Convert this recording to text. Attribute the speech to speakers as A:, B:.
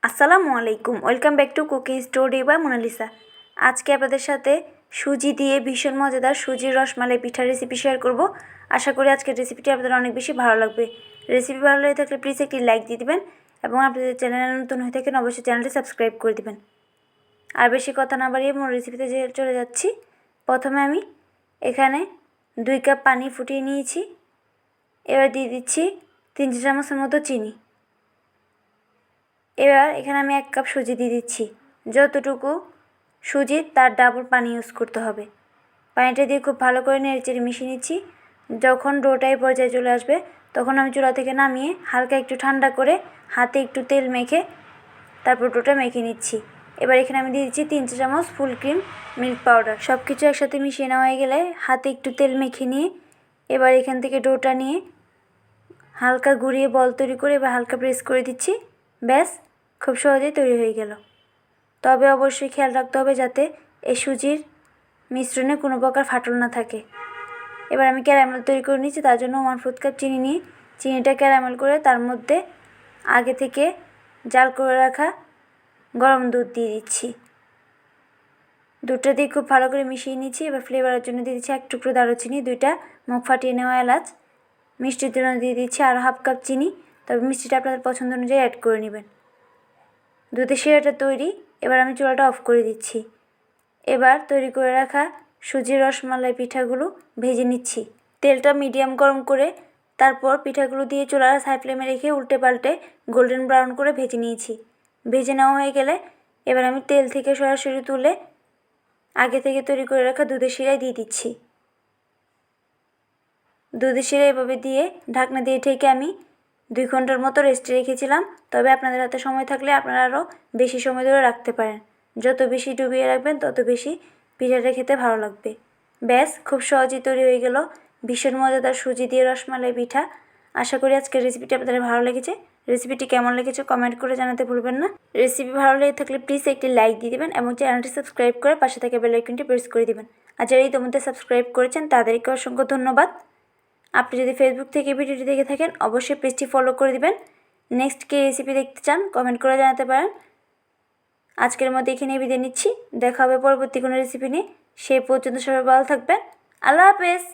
A: আসসালামু আলাইকুম, welcome back to cooking story by Monalisa. আজকে আপনাদের সাথে সুজি দিয়ে ভীষণ মজাদার সুজির রসমালাই পিঠার রেসিপি শেয়ার করব। আশা করি আজকের রেসিপিটি আপনাদের অনেক বেশি ভালো লাগবে। রেসিপি ভালো লেগে থাকলে প্লিজ একটি লাইক দিয়ে দিবেন এবং আপনাদের চ্যানেলে নতুন হয়ে থাকেন অবশ্যই চ্যানেলটি সাবস্ক্রাইব করে দিবেন। আর বেশি কথা না বাড়িয়ে মূল রেসিপিতে চলে যাচ্ছি। প্রথমে আমি এখানে 2 কাপ পানি ফুটিয়ে নিয়েছি। এবার দিয়ে দিচ্ছি 3 চা চামচের মতো চিনি। এবার এখানে আমি 1 কাপ সুজি দিয়ে দিচ্ছি। যতটুকু সুজি তার ডাবল পানি ইউজ করতে হবে। পানিটা দিয়ে খুব ভালো করে নেড়েচেড়ে মিশিয়ে নিচ্ছি। যখন ডোটাই পর্যায়ে চলে আসবে তখন আমি চুলা থেকে নামিয়ে হালকা একটু ঠান্ডা করে হাতে একটু তেল মেখে তারপর ডোটা মেখে নিচ্ছি। এবার এখানে আমি দিয়ে দিচ্ছি 3 চা চামচ ফুল ক্রিম মিল্ক পাউডার। সব কিছু একসাথে মিশিয়ে নেওয়া হয়ে গেলে হাতে একটু তেল মেখে নিয়ে এবার এখান থেকে ডোটা নিয়ে হালকা ঘুরিয়ে বল তৈরি করে এবার হালকা প্রেস করে দিচ্ছি। ব্যাস, খুব সহজেই তৈরি হয়ে গেল। তবে অবশ্যই খেয়াল রাখতে হবে যাতে এই সুজির মিশ্রণে কোনো প্রকার ফাটল না থাকে। এবার আমি ক্যারামেল তৈরি করে নিচ্ছি। তার জন্য 1/4 কাপ চিনি নিয়ে চিনিটা ক্যারামেল করে তার মধ্যে আগে থেকে জাল করে রাখা গরম দুধ দিয়ে দিচ্ছি। দুধটা দিয়ে খুব ভালো করে মিশিয়ে নিচ্ছি। এবার ফ্লেভারের জন্য দিয়ে দিচ্ছি 1 টুকরো দারুচিনি, 2টা মুখ ফাটিয়ে নেওয়া এলাচ। মিষ্টির জন্য দিয়ে দিচ্ছি আরও 1/2 কাপ চিনি। তবে মিষ্টিটা আপনাদের পছন্দ অনুযায়ী অ্যাড করে নেবেন। দুধের শিরাটা তৈরি। এবার আমি চুলাটা অফ করে দিচ্ছি। এবার তৈরি করে রাখা সুজির রসমালাই পিঠাগুলো ভেজে নিচ্ছি। তেলটা মিডিয়াম গরম করে তারপর পিঠাগুলো দিয়ে চুলার হাই ফ্লেমে রেখে উল্টে পাল্টে গোল্ডেন ব্রাউন করে ভেজে নিয়েছি। ভেজে নেওয়া হয়ে গেলে এবার আমি তেল থেকে সরাসরি তুলে আগে থেকে তৈরি করে রাখা দুধের শিরায় দিয়ে দিচ্ছি। দুধের শিরা এভাবে দিয়ে ঢাকনা দিয়ে ঢেকে আমি 2 ঘন্টার মতো রেস্টে রেখেছিলাম। তবে আপনাদের হাতে সময় থাকলে আপনারা আরও বেশি সময় ধরে রাখতে পারেন। যত বেশি ডুবিয়ে রাখবেন তত বেশি পিঠাটা খেতে ভালো লাগবে। ব্যাস, খুব সহজেই তৈরি হয়ে গেল ভীষণ মজাদার সুজি দিয়ে রসমালাই পিঠা। আশা করি আজকের রেসিপিটি আপনাদের ভালো লেগেছে। রেসিপিটি কেমন লেগেছে কমেন্ট করে জানাতে ভুলবেন না। রেসিপি ভালো লেগে থাকলে প্লিজ একটি লাইক দিয়ে দেবেন এবং চ্যানেলটি সাবস্ক্রাইব করে পাশে থাকা বেল আইকনটি প্রেস করে দেবেন। আর যারা ইতিমধ্যে সাবস্ক্রাইব করেছেন তাদেরকে অসংখ্য ধন্যবাদ। আপনি যদি ফেসবুক থেকে ভিডিওটি দেখে থাকেন অবশ্যই পেজটি ফলো করে দিবেন। নেক্সট কী রেসিপি দেখতে চান কমেন্ট করে জানাতে পারেন। আজকের মধ্যে এখানে বিদায় নিচ্ছি। দেখা হবে পরবর্তী কোনো রেসিপি নিয়ে। সেই পর্যন্ত সবাই ভালো থাকবেন। আল্লাহ হাফেজ।